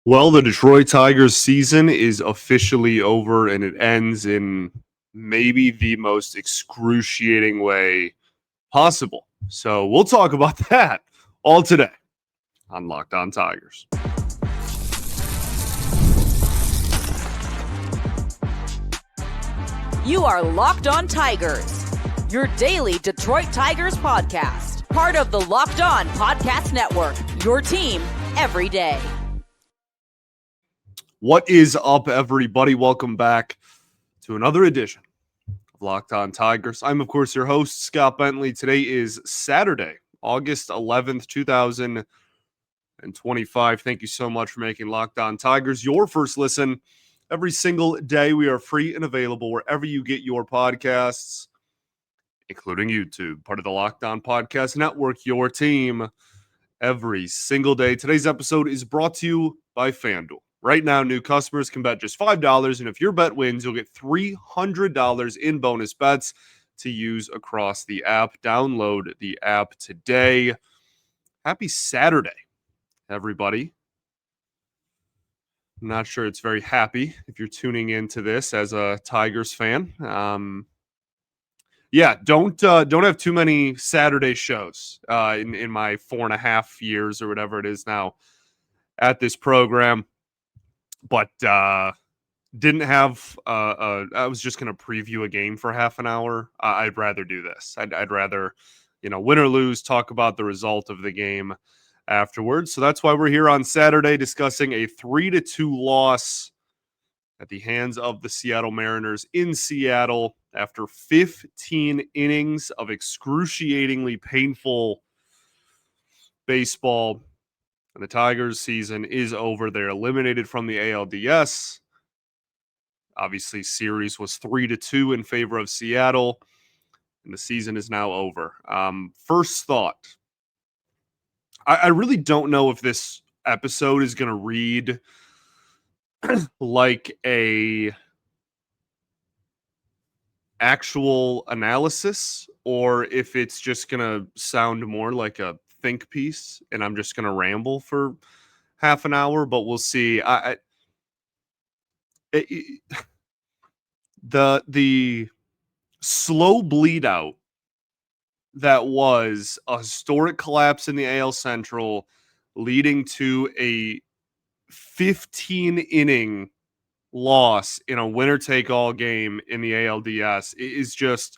Well, the Detroit Tigers season is officially over, and it ends in maybe the most excruciating way possible. So we'll talk about that all today on Locked On Tigers. You are Locked On Tigers, your daily Detroit Tigers podcast. Part of the Locked On Podcast Network, your team every day. What is up, everybody? Welcome back to another edition of Locked On Tigers. I'm, of course, your host, Scott Bentley. Today is Saturday, August 11th, 2025. Thank you so much for making Locked On Tigers your first listen every single day. We are free and available wherever you get your podcasts, including YouTube, part of the Locked On Podcast Network, your team every single day. Today's episode is brought to you by FanDuel. Right now, new customers can bet just $5, and if your bet wins, you'll get $300 in bonus bets to use across the app. Download the app today. Happy Saturday, everybody. I'm not sure it's very happy if you're tuning into this as a Tigers fan. Don't have too many Saturday shows in my 4.5 years or whatever it is now at this program. But didn't have I was just going to preview a game for half an hour. I'd rather do this. I'd rather, win or lose, talk about the result of the game afterwards. So that's why we're here on Saturday discussing a 3-2 loss at the hands of the Seattle Mariners in Seattle after 15 innings of excruciatingly painful baseball. And the Tigers season is over. They're eliminated from the ALDS. Obviously, series was 3-2 in favor of Seattle, and the season is now over. First thought, I really don't know if this episode is going to read like a actual analysis or if it's just going to sound more like a think piece and I'm just going to ramble for half an hour, but we'll see. The slow bleed out that was a historic collapse in the AL Central leading to a 15 inning loss in a winner take all game in the ALDS is just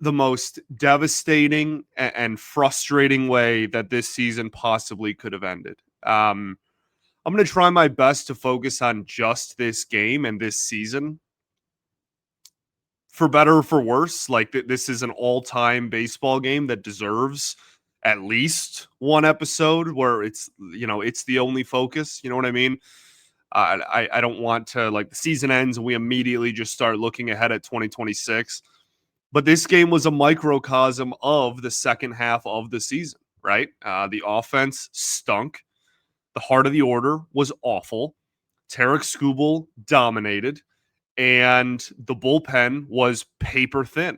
the most devastating and frustrating way that this season possibly could have ended. I'm going to try my best to focus on just this game and this season. For better or for worse, like this is an all-time baseball game that deserves at least one episode where it's the only focus. You know what I mean? I don't want to, like, the season ends and we immediately just start looking ahead at 2026. But this game was a microcosm of the second half of the season, right? The offense stunk. The heart of the order was awful. Tarik Skubal dominated. And the bullpen was paper thin.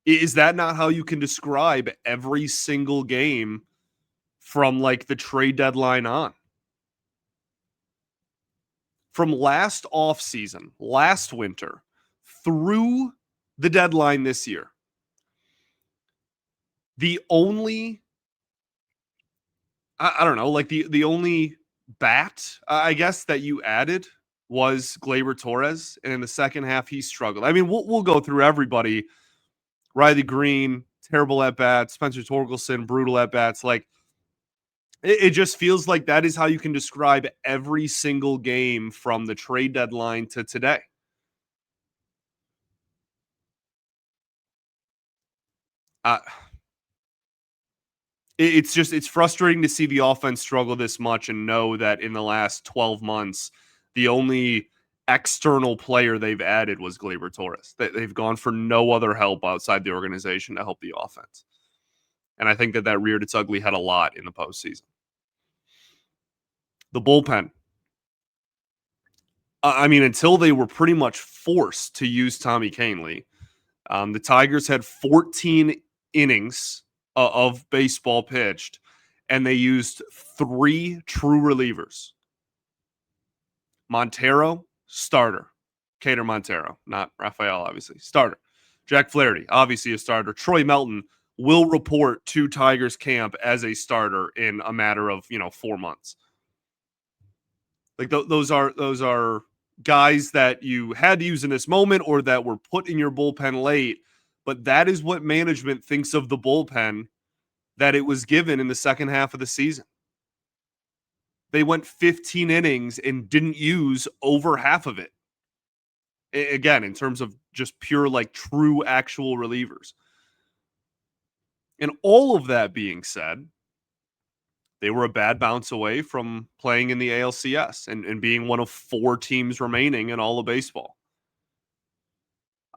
Is that not how you can describe every single game from, like, the trade deadline on? From last offseason, last winter, through the deadline this year, the only, I don't know, like the only bat, I guess, that you added was Gleyber Torres, and in the second half, he struggled. I mean, we'll go through everybody. Riley Greene, terrible at-bats. Spencer Torkelson, brutal at-bats. Like, it just feels like that is how you can describe every single game from the trade deadline to today. It's frustrating to see the offense struggle this much and know that in the last 12 months, the only external player they've added was Gleyber Torres. They've gone for no other help outside the organization to help the offense. And I think that reared its ugly head a lot in the postseason. The bullpen. I mean, until they were pretty much forced to use Tommy Kahnle, the Tigers had 14 innings of baseball pitched, and they used 3 true relievers. Montero, starter. Cater Montero, not Rafael, obviously. Starter. Jack Flaherty, obviously a starter. Troy Melton will report to Tigers camp as a starter in a matter of, 4 months. Like those are guys that you had to use in this moment or that were put in your bullpen late, but that is what management thinks of the bullpen that it was given in the second half of the season. They went 15 innings and didn't use over half of it. Again, in terms of just pure, like, true actual relievers. And all of that being said, they were a bad bounce away from playing in the ALCS and being one of 4 teams remaining in all of baseball.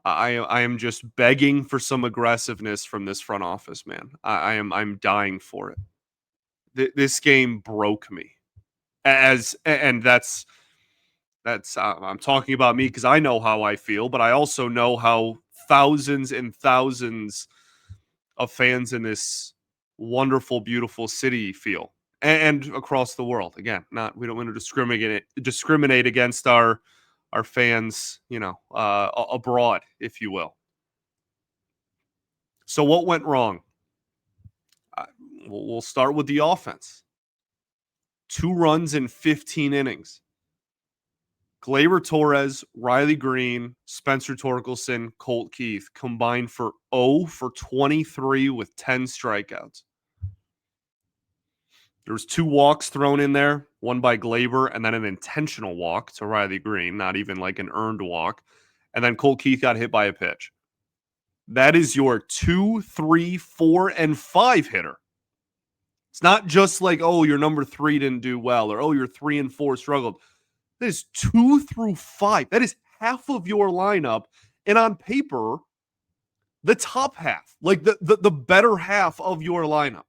I am just begging for some aggressiveness from this front office, man. I'm dying for it. This game broke me. And that's I'm talking about me because I know how I feel, but I also know how thousands and thousands of fans in this wonderful, beautiful city feel, and across the world. Again, we don't want to discriminate against our fans, abroad, if you will. So what went wrong? We'll start with the offense. 2 runs in 15 innings. Gleyber Torres, Riley Greene, Spencer Torkelson, Colt Keith combined for 0 for 23 with 10 strikeouts. There was 2 walks thrown in there, one by Gleyber and then an intentional walk to Riley Greene, not even like an earned walk. And then Colt Keith got hit by a pitch. That is your 2, 3, 4, and 5 hitter. It's not just like, oh, your number 3 didn't do well, or oh, your 3 and 4 struggled. That is 2 through 5. That is half of your lineup. And on paper, the top half, like the better half of your lineup,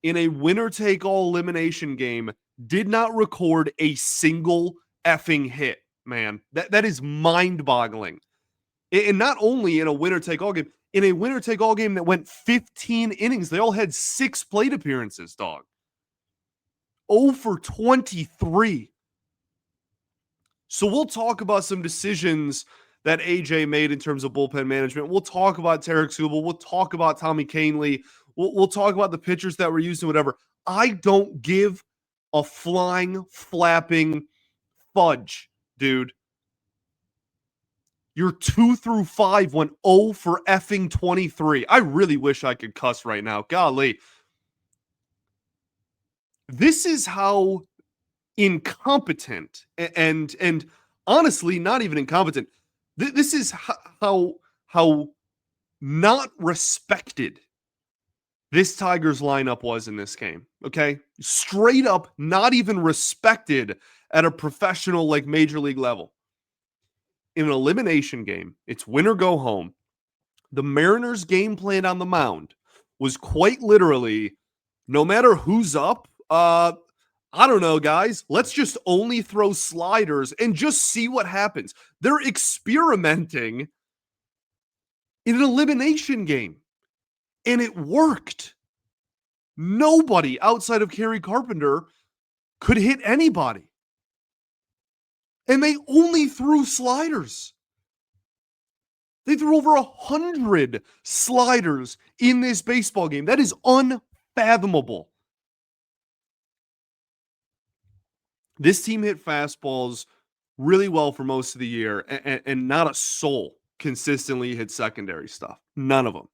in a winner-take-all elimination game, did not record a single effing hit, man. That is mind-boggling. And not only in a winner-take-all game, in a winner-take-all game that went 15 innings, they all had 6 plate appearances, dog. 0 for 23. So we'll talk about some decisions that AJ made in terms of bullpen management. We'll talk about Tarik Skubal. We'll talk about Tommy Kahnle. We'll talk about the pitchers that were used and whatever. I don't give a flying, flapping fudge, dude. Your 2 through 5 went 0 for effing 23. I really wish I could cuss right now. Golly. This is how incompetent and honestly not even incompetent. This is how not respected this Tigers lineup was in this game. Okay, straight up not even respected at a professional, like, major league level. In an elimination game, it's win or go home. The Mariners' game plan on the mound was quite literally, no matter who's up, I don't know, guys. Let's just only throw sliders and just see what happens. They're experimenting in an elimination game, and it worked. Nobody outside of Kerry Carpenter could hit anybody. And they only threw sliders. They threw over 100 sliders in this baseball game. That is unfathomable. This team hit fastballs really well for most of the year, and not a soul consistently hit secondary stuff. None of them.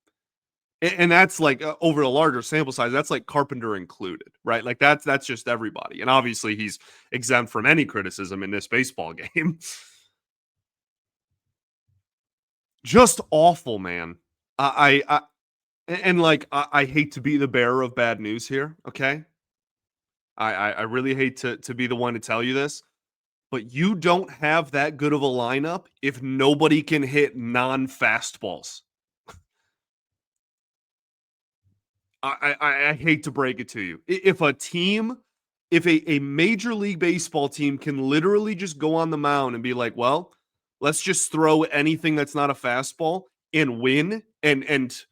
And that's like over a larger sample size, that's like Carpenter included, right? Like that's just everybody. And obviously he's exempt from any criticism in this baseball game. Just awful, man. I hate to be the bearer of bad news here, okay? I really hate to be the one to tell you this, but you don't have that good of a lineup if nobody can hit non-fastballs. I hate to break it to you. If a Major League Baseball team can literally just go on the mound and be like, well, let's just throw anything that's not a fastball and win. And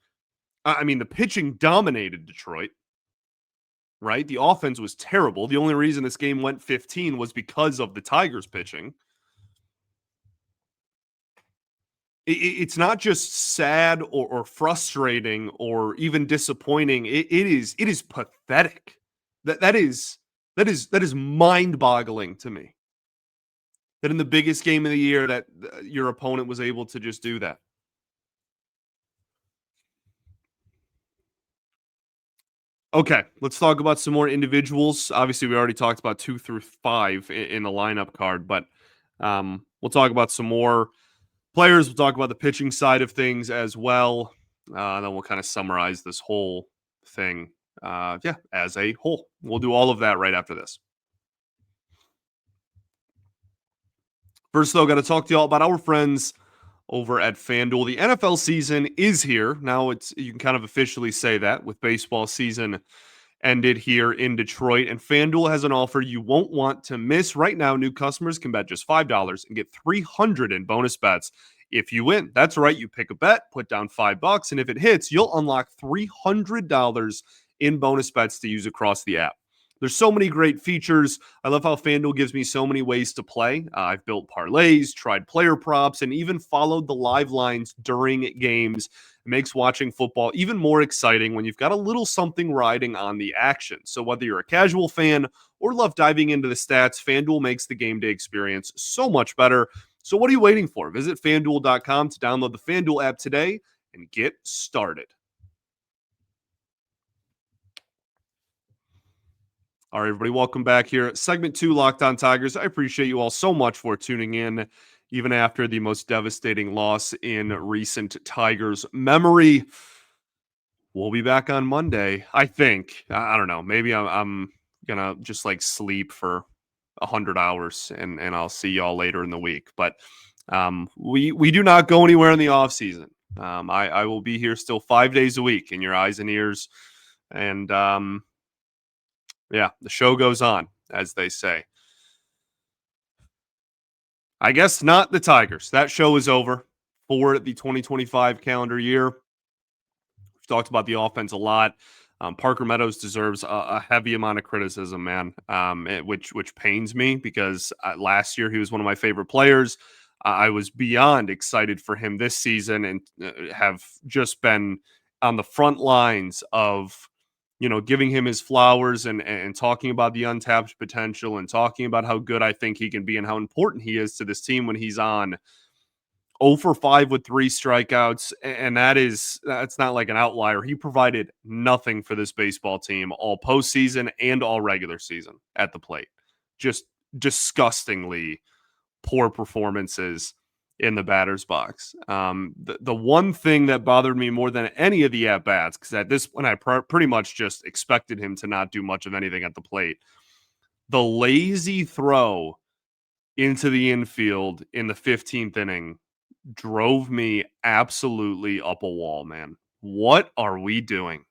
I mean, the pitching dominated Detroit. right? The offense was terrible. The only reason this game went 15 was because of the Tigers pitching. It's not just sad or frustrating or even disappointing. It is pathetic. That is mind-boggling to me. That in the biggest game of the year, that your opponent was able to just do that. Okay, let's talk about some more individuals. Obviously, we already talked about 2 through 5 in the lineup card, but we'll talk about some more players. We'll talk about the pitching side of things as well. Then we'll kind of summarize this whole thing, as a whole. We'll do all of that right after this. First, though, got to talk to y'all about our friends over at FanDuel. The NFL season is here. Now you can kind of officially say that with baseball season ended here in Detroit. And FanDuel has an offer you won't want to miss. Right now, new customers can bet just $5 and get $300 in bonus bets if you win. That's right. You pick a bet, put down $5, and if it hits, you'll unlock $300 in bonus bets to use across the app. There's so many great features. I love how FanDuel gives me so many ways to play. I've built parlays, tried player props, and even followed the live lines during games. It makes watching football even more exciting when you've got a little something riding on the action. So whether you're a casual fan or love diving into the stats, FanDuel makes the game day experience so much better. So what are you waiting for? Visit FanDuel.com to download the FanDuel app today and get started. All right, everybody, welcome back here. Segment 2, Locked On Tigers. I appreciate you all so much for tuning in, even after the most devastating loss in recent Tigers memory. We'll be back on Monday, I think. I don't know. Maybe I'm going to just like sleep for 100 hours and I'll see y'all later in the week. But we do not go anywhere in the offseason. I will be here still 5 days a week in your eyes and ears. And yeah, the show goes on, as they say. I guess not the Tigers. That show is over for the 2025 calendar year. We've talked about the offense a lot. Parker Meadows deserves a heavy amount of criticism, man, which pains me because last year he was one of my favorite players. I was beyond excited for him this season and have just been on the front lines of giving him his flowers and talking about the untapped potential and talking about how good I think he can be and how important he is to this team when he's on 0 for 5 with 3 strikeouts. And that's not like an outlier. He provided nothing for this baseball team all postseason and all regular season at the plate. Just disgustingly poor performances in the batter's box. The one thing that bothered me more than any of the at-bats, because at this point I pretty much just expected him to not do much of anything at the plate, the lazy throw into the infield in the 15th inning drove me absolutely up a wall, man. What are we doing?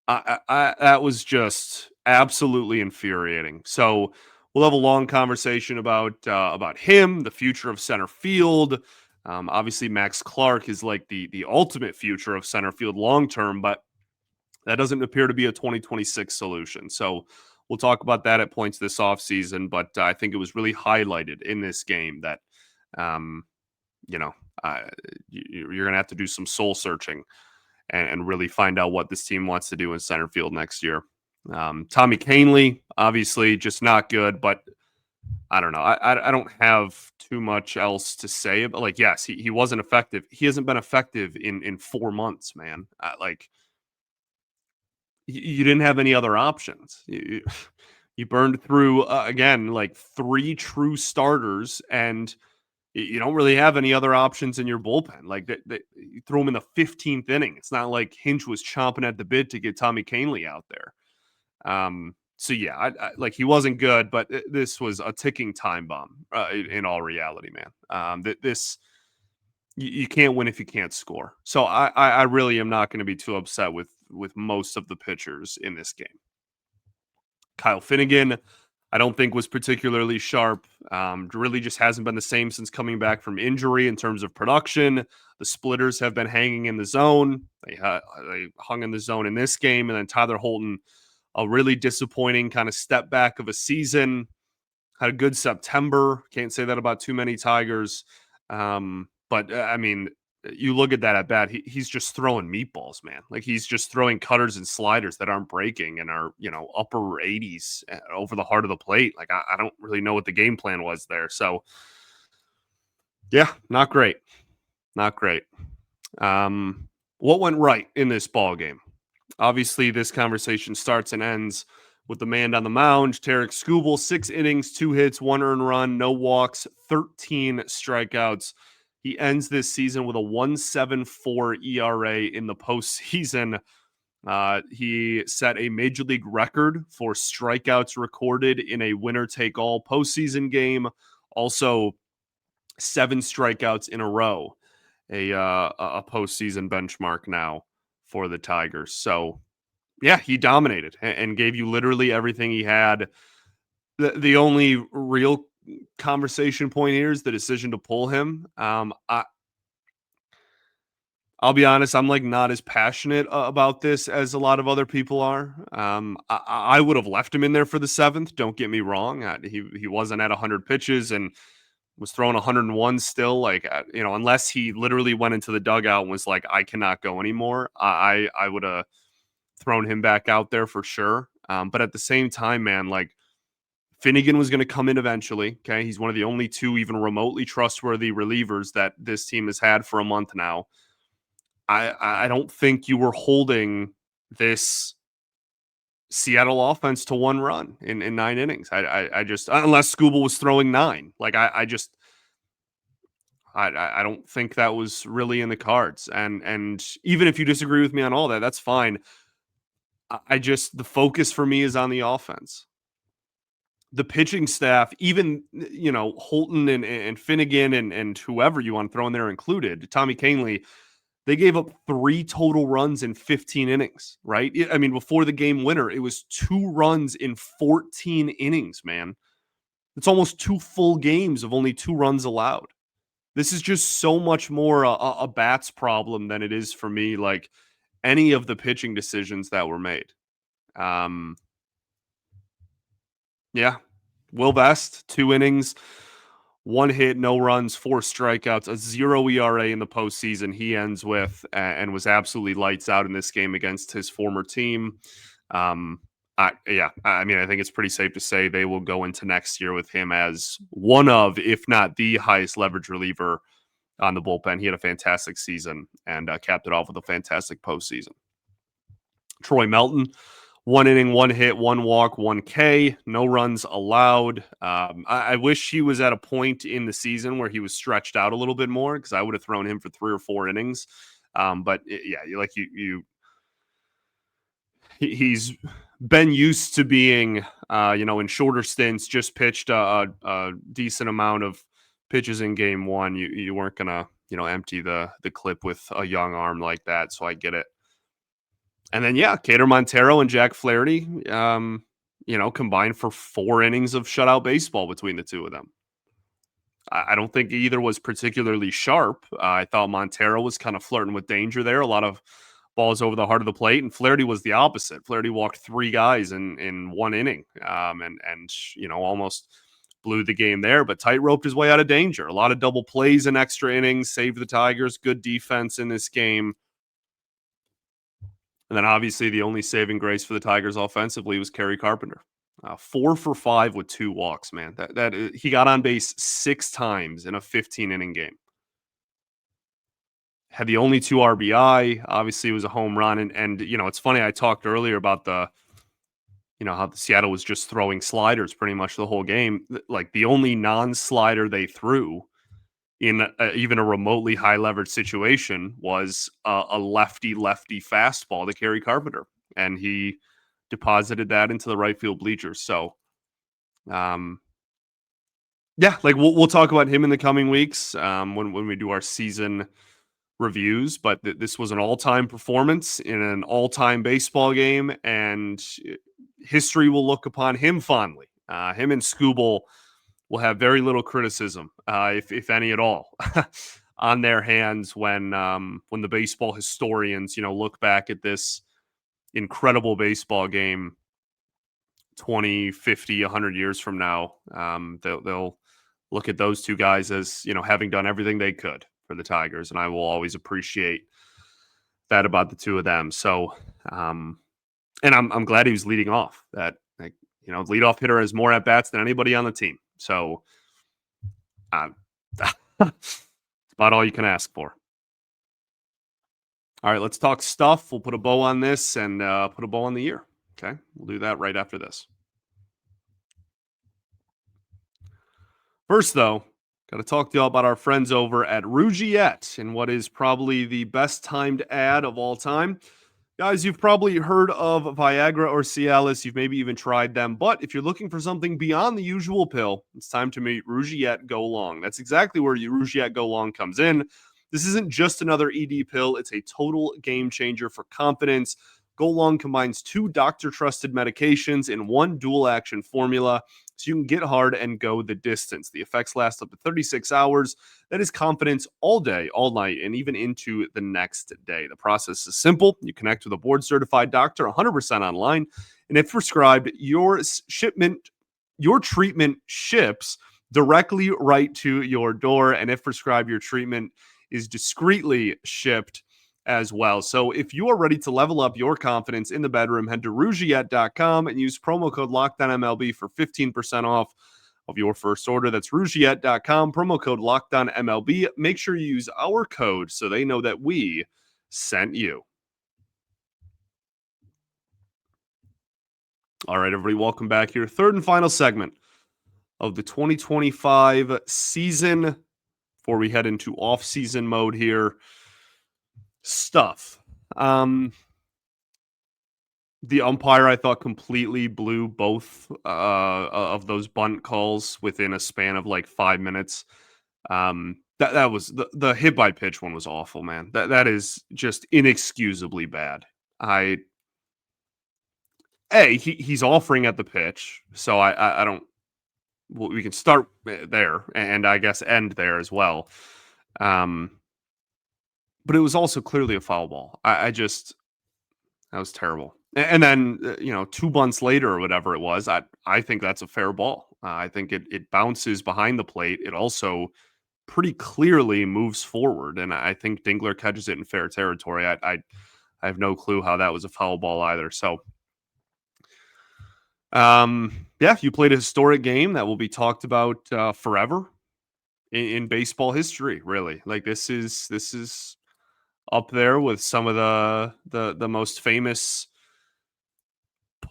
That was just absolutely infuriating. So we'll have a long conversation about him, the future of center field. Obviously, Max Clark is like the ultimate future of center field long term, but that doesn't appear to be a 2026 solution. So we'll talk about that at points this offseason. But I think it was really highlighted in this game that, you're going to have to do some soul searching and really find out what this team wants to do in center field next year. Tommy Kahnle, obviously, just not good, but I don't know. I don't have too much else to say. But like, yes, he wasn't effective. He hasn't been effective in 4 months, man. You didn't have any other options. You burned through, again, like 3 true starters, and you don't really have any other options in your bullpen. Like you throw him in the 15th inning. It's not like Hinch was chomping at the bit to get Tommy Kahnle out there. So yeah, I like he wasn't good, but this was a ticking time bomb in all reality, man. You can't win if you can't score. So I really am not going to be too upset with most of the pitchers in this game. Kyle Finnegan, I don't think was particularly sharp. Really just hasn't been the same since coming back from injury in terms of production. The splitters have been hanging in the zone. They hung in the zone in this game. And then Tyler Holton, a really disappointing kind of step back of a season. Had a good September. Can't say that about too many Tigers. But I mean, you look at that at bat, he's just throwing meatballs, man. Like he's just throwing cutters and sliders that aren't breaking and are, upper 80s over the heart of the plate. Like I don't really know what the game plan was there. So yeah, not great. Not great. What went right in this ball game? Obviously, this conversation starts and ends with the man on the mound, Tarik Skubal, 6 innings, 2 hits, 1 earned run, no walks, 13 strikeouts. He ends this season with a 1.74 ERA in the postseason. He set a major league record for strikeouts recorded in a winner-take-all postseason game. Also, 7 strikeouts in a row, a postseason benchmark now for the Tigers. So, yeah, he dominated and gave you literally everything he had. The only real conversation point here is the decision to pull him. I'll be honest, I'm like not as passionate about this as a lot of other people are. I would have left him in there for the 7th. Don't get me wrong. He wasn't at 100 pitches and was throwing 101 still. Like, unless he literally went into the dugout and was like, I cannot go anymore. I would have thrown him back out there for sure. But at the same time, man, like Finnegan was going to come in eventually. Okay. He's one of the only 2 even remotely trustworthy relievers that this team has had for a month now. I don't think you were holding this Seattle offense to 1 run in 9 innings. I just, unless Skubal was throwing 9, like I don't think that was really in the cards. And even if you disagree with me on all that, that's fine. The focus for me is on the offense. The pitching staff, even, Holton and Finnegan and whoever you want to throw in there included, Tommy Kahnle, they gave up 3 total runs in 15 innings, right? I mean, before the game winner, it was 2 runs in 14 innings, man. It's almost 2 full games of only 2 runs allowed. This is just so much more a bats problem than it is for me, like any of the pitching decisions that were made. Yeah. Will Vest, 2 innings, 1 hit, no runs, 4 strikeouts, a 0 ERA in the postseason he ends with, and was absolutely lights out in this game against his former team. I think it's pretty safe to say they will go into next year with him as one of, if not the highest leverage reliever on the bullpen. He had a fantastic season and capped it off with a fantastic postseason. Troy Melton, 1 inning, 1 hit, 1 walk, 1 K, no runs allowed. I wish he was at a point in the season where he was stretched out a little bit more, because I would have thrown him for 3 or 4 innings. He's been used to being, in shorter stints, just pitched a decent amount of pitches in game 1. You weren't gonna, empty the clip with a young arm like that. So I get it. And then, Cater Montero and Jack Flaherty, combined for 4 innings of shutout baseball between the 2 of them. I don't think either was particularly sharp. I thought Montero was kind of flirting with danger there. A lot of balls over the heart of the plate, and Flaherty was the opposite. Flaherty walked 3 guys in 1 inning, and almost blew the game there, but tight-roped his way out of danger. A lot of double plays in extra innings, saved the Tigers. Good defense in this game. And then obviously the only saving grace for the Tigers offensively was Kerry Carpenter. 4 for 5 with 2 walks, man. That he got on base 6 times in a 15-inning game. Had the only 2 RBI. Obviously, it was a home run. And it's funny, I talked earlier about how the Seattle was just throwing sliders pretty much the whole game. Like, the only non-slider they threw in even a remotely high leverage situation was a lefty fastball to Kerry Carpenter, and he deposited that into the right field bleachers. So, we'll talk about him in the coming weeks when we do our season reviews. But this was an all-time performance in an all-time baseball game, and history will look upon him fondly Him and Skubal will have very little criticism, if any at all, on their hands when the baseball historians, look back at this incredible baseball game 20, 50, 100 years from now. They'll look at those two guys as, having done everything they could for the Tigers, and I will always appreciate that about the two of them. So, and I'm glad he was leading off. That, leadoff hitter has more at bats than anybody on the team. So, it's about all you can ask for. All right, let's talk stuff. We'll put a bow on this and put a bow on the year. Okay, we'll do that right after this. First, though, got to talk to y'all about our friends over at Rougiette and what is probably the best timed ad of all time. Guys, you've probably heard of Viagra or Cialis. You've maybe even tried them. But if you're looking for something beyond the usual pill, it's time to meet Rougiette Go Long. That's exactly where Rougiette Go Long comes in. This isn't just another ED pill. It's a total game changer for confidence. Go Long combines 2 doctor-trusted medications in one dual-action formula, so you can get hard and go the distance. The effects last up to 36 hours. That is confidence all day, all night, and even into the next day. The process is simple. You connect with a board-certified doctor 100% online, and if prescribed, your treatment ships directly right to your door, and if prescribed, your treatment is discreetly shipped as well. So if you are ready to level up your confidence in the bedroom, head to Rougiette.com and use promo code LOCKDOWNMLB for 15% off of your first order. That's Rougiette.com, promo code LOCKDOWNMLB. Make sure you use our code so they know that we sent you. All right, everybody, welcome back here. Third and final segment of the 2025 season before we head into off-season mode here. Stuff. The umpire, I thought, completely blew both of those bunt calls within a span of like 5 minutes. That was the hit by pitch one was awful, man. That is just inexcusably bad. He's offering at the pitch, so I don't. Well, we can start there and I guess end there as well. But it was also clearly a foul ball. That was terrible. And then, 2 bunts later or whatever it was, I think that's a fair ball. I think it bounces behind the plate. It also pretty clearly moves forward. And I think Dingler catches it in fair territory. I have no clue how that was a foul ball either. So, you played a historic game that will be talked about forever in baseball history, really. Like this is up there with some of the most famous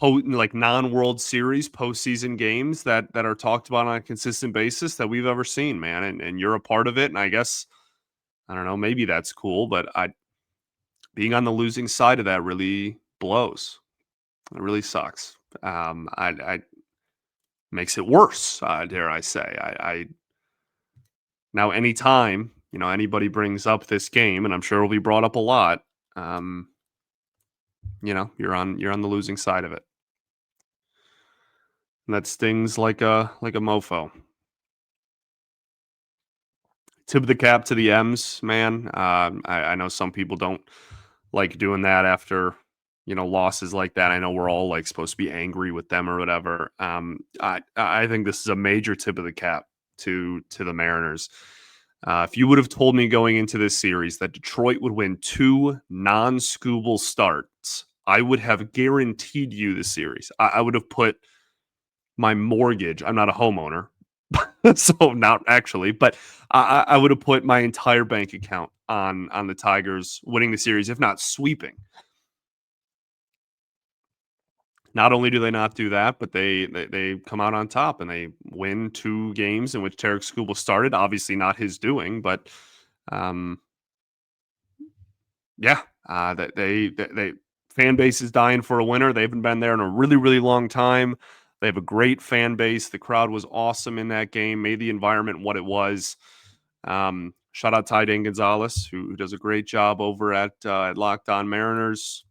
non-World Series postseason games that are talked about on a consistent basis that we've ever seen, man. And you're a part of it. And I guess, I don't know, maybe that's cool, but being on the losing side of that really blows. It really sucks. I makes it worse, dare I say. Now anytime anybody brings up this game, and I'm sure it'll be brought up a lot, you're on the losing side of it. And that stings like a mofo. Tip of the cap to the M's, man. I know some people don't like doing that after losses like that. I know we're all like supposed to be angry with them or whatever. I think this is a major tip of the cap to the Mariners. If you would have told me going into this series that Detroit would win 2 non-Skubal starts, I would have guaranteed you the series. I would have put my mortgage. I'm not a homeowner, so not actually, but I would have put my entire bank account on the Tigers winning the series, if not sweeping. Not only do they not do that, but they come out on top and they win 2 games in which Tarik Skubal started. Obviously not his doing, but that they fan base is dying for a winner. They haven't been there in a really, really long time. They have a great fan base. The crowd was awesome in that game, made the environment what it was. Shout out Ty Dane Gonzalez, who does a great job over at Locked On Mariners.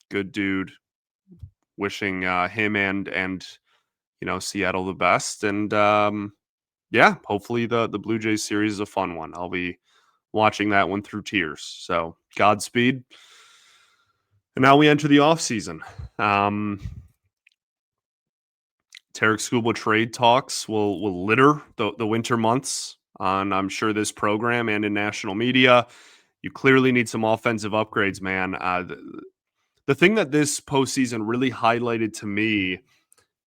Good dude. Wishing him and Seattle the best. And hopefully the Blue Jays series is a fun one. I'll be watching that one through tears. So Godspeed. And now we enter the offseason. Tarik Skubal trade talks will litter the winter months on, I'm sure, this program and in national media. You clearly need some offensive upgrades, man. The thing that this postseason really highlighted to me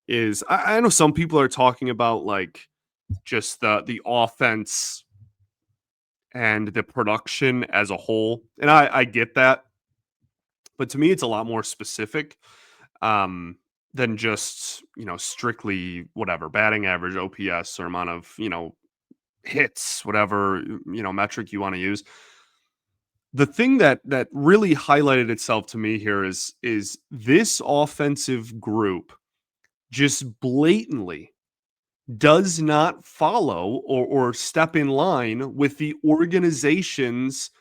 is I know some people are talking about like just the offense and the production as a whole. And I get that. But to me, it's a lot more specific than just, strictly whatever, batting average, OPS, or amount of, hits, whatever, metric you want to use. The thing that really highlighted itself to me here is this offensive group just blatantly does not follow or step in line with the organization's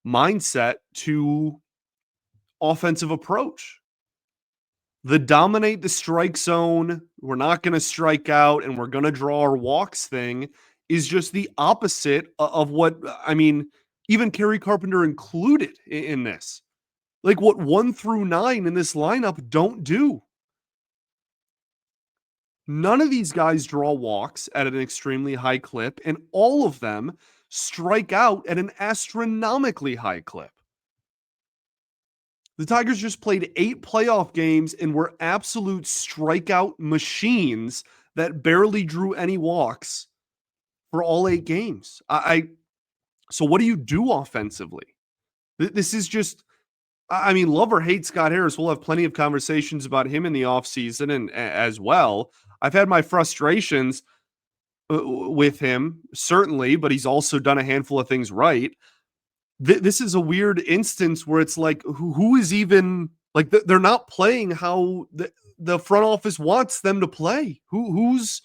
mindset to offensive approach. The dominate the strike zone, we're not going to strike out and we're going to draw our walks thing is just the opposite of what, even Kerry Carpenter included in this. Like what 1 through 9 in this lineup don't do. None of these guys draw walks at an extremely high clip, and all of them strike out at an astronomically high clip. The Tigers just played 8 playoff games and were absolute strikeout machines that barely drew any walks for all 8 games. So what do you do offensively? This is just, love or hate Scott Harris. We'll have plenty of conversations about him in the offseason and as well. I've had my frustrations with him, certainly, but he's also done a handful of things right. This is a weird instance where it's like, who is even, like, they're not playing how the front office wants them to play. Who's,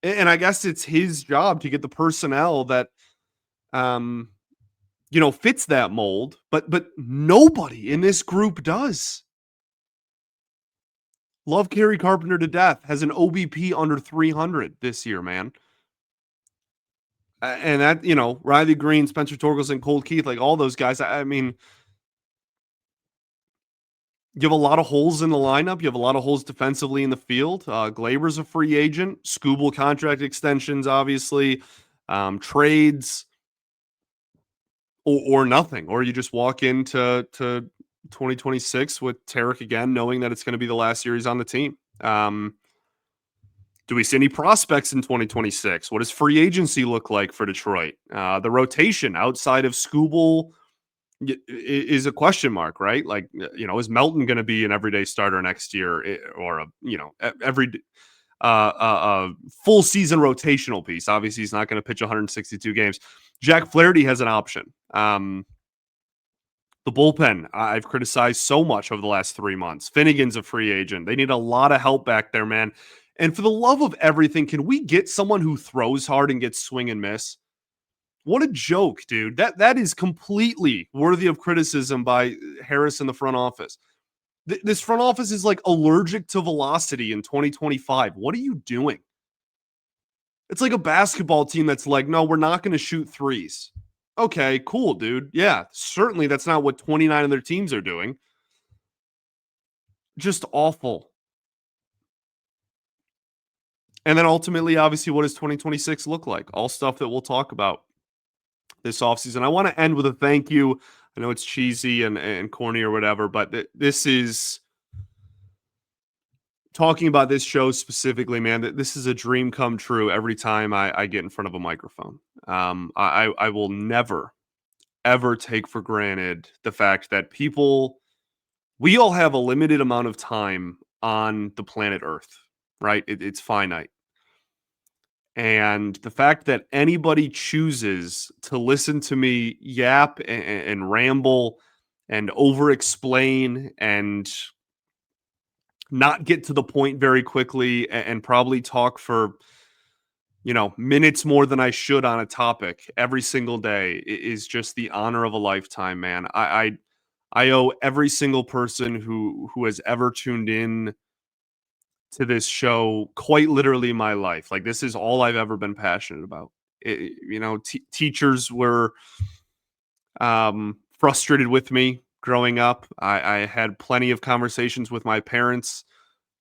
and I guess it's his job to get the personnel that, fits that mold, but nobody in this group does. Love Kerry Carpenter to death, has an OBP under 300 this year, man. And that, Riley Greene, Spencer Torkelson, Cole Keith, like all those guys. You have a lot of holes in the lineup. You have a lot of holes defensively in the field. Glaber's a free agent. Skubal contract extensions, obviously. Trades or nothing. Or you just walk into 2026 with Tarik again, knowing that it's going to be the last year he's on the team. Do we see any prospects in 2026? What does free agency look like for Detroit? The rotation outside of Skubal is a question mark, right? Like, is Melton going to be an everyday starter next year, or every full season rotational piece? Obviously, he's not going to pitch 162 games. Jack Flaherty has an option. The bullpen, I've criticized so much over the last 3 months. Finnegan's a free agent. They need a lot of help back there, man. And for the love of everything, can we get someone who throws hard and gets swing and miss? What a joke, dude. That is completely worthy of criticism by Harris in the front office. This front office is like allergic to velocity in 2025. What are you doing? It's like a basketball team that's like, no, we're not going to shoot threes. Okay, cool, dude. Yeah, certainly that's not what 29 of their teams are doing. Just awful. And then ultimately, obviously, what does 2026 look like? All stuff that we'll talk about this offseason. I want to end with a thank you. I know it's cheesy and corny or whatever, but this is talking about this show specifically, man. This is a dream come true every time I get in front of a microphone. I will never, ever take for granted the fact that we all have a limited amount of time on the planet Earth, right? It's finite. And the fact that anybody chooses to listen to me yap and ramble and over-explain and not get to the point very quickly and probably talk for, minutes more than I should on a topic every single day is just the honor of a lifetime, man. I owe every single person who has ever tuned in to this show quite literally my life. Like, this is all I've ever been passionate about. Teachers were frustrated with me growing up. I had plenty of conversations with my parents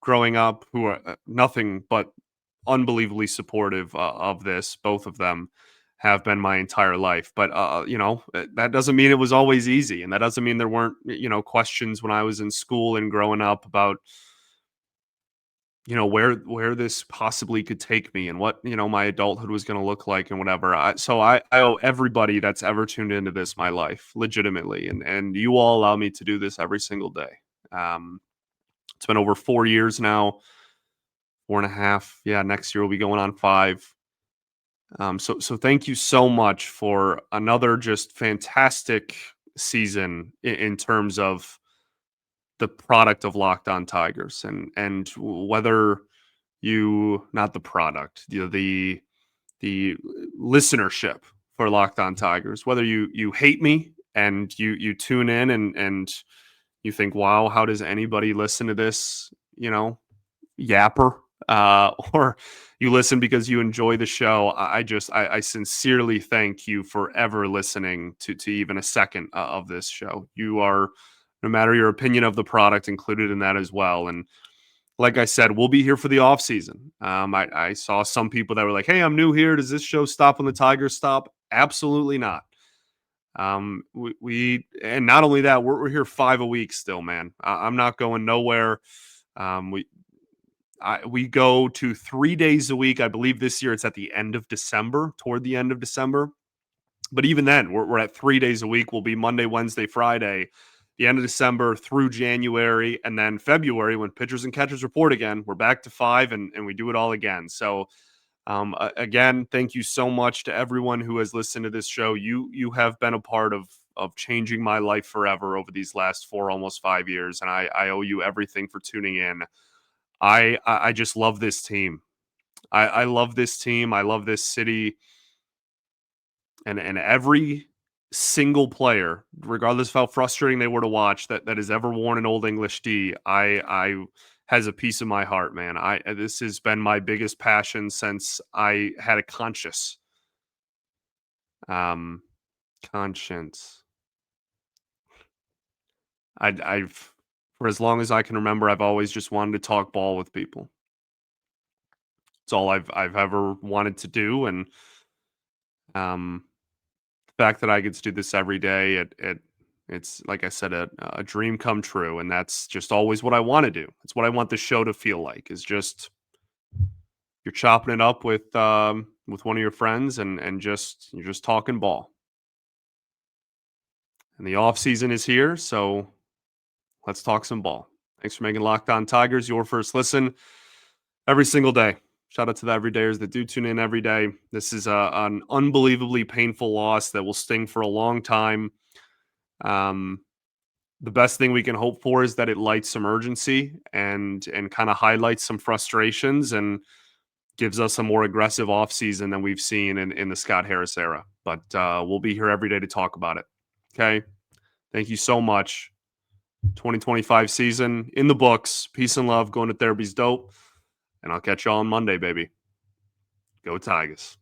growing up who are nothing but unbelievably supportive of this. Both of them have been my entire life. But, that doesn't mean it was always easy. And that doesn't mean there weren't, questions when I was in school and growing up about, where this possibly could take me and what, my adulthood was going to look like and whatever. So I owe everybody that's ever tuned into this my life legitimately. And you all allow me to do this every single day. It's been over 4 years now, 4.5. Yeah. Next year we'll be going on 5. So thank you so much for another just fantastic season in terms of the product of Locked On Tigers, and whether you, not the product, the listenership for Locked On Tigers, whether you hate me and you tune in and you think, wow, how does anybody listen to this, yapper, or you listen because you enjoy the show. I sincerely thank you for ever listening to even a second of this show. You are, no matter your opinion of the product, included in that as well. And like I said, we'll be here for the off season. I saw some people that were like, "Hey, I'm new here. Does this show stop when the Tigers stop?" Absolutely not. We and not only that, we're here 5 a week still, man. I'm not going nowhere. We go to 3 days a week. I believe this year it's at the end of December, toward the end of December. But even then, we're at 3 days a week. We'll be Monday, Wednesday, Friday, the end of December through January. And then February, when pitchers and catchers report again, we're back to 5 and we do it all again. So, again, thank you so much to everyone who has listened to this show. You have been a part of changing my life forever over these last 4, almost 5 years. And I owe you everything for tuning in. I just love this team. I love this team. I love this city, and every single player, regardless of how frustrating they were to watch, that has ever worn an Old English D, I has a piece of my heart, man. This has been my biggest passion since I had a conscience. Conscience. I've for as long as I can remember, I've always just wanted to talk ball with people. It's all I've ever wanted to do, and the fact that I get to do this every day, it's like I said, a dream come true, and that's just always what I want to do. It's what I want the show to feel like. Is just you're chopping it up with one of your friends, and you're just talking ball. And the off season is here, so let's talk some ball. Thanks for making Locked On Tigers your first listen every single day. Shout out to the everydayers that do tune in every day. This is an unbelievably painful loss that will sting for a long time. The best thing we can hope for is that it lights some urgency and kind of highlights some frustrations and gives us a more aggressive offseason than we've seen in the Scott Harris era. But we'll be here every day to talk about it. Okay? Thank you so much. 2025 season in the books. Peace and love. Going to therapy's dope. And I'll catch you all on Monday, baby. Go Tigers.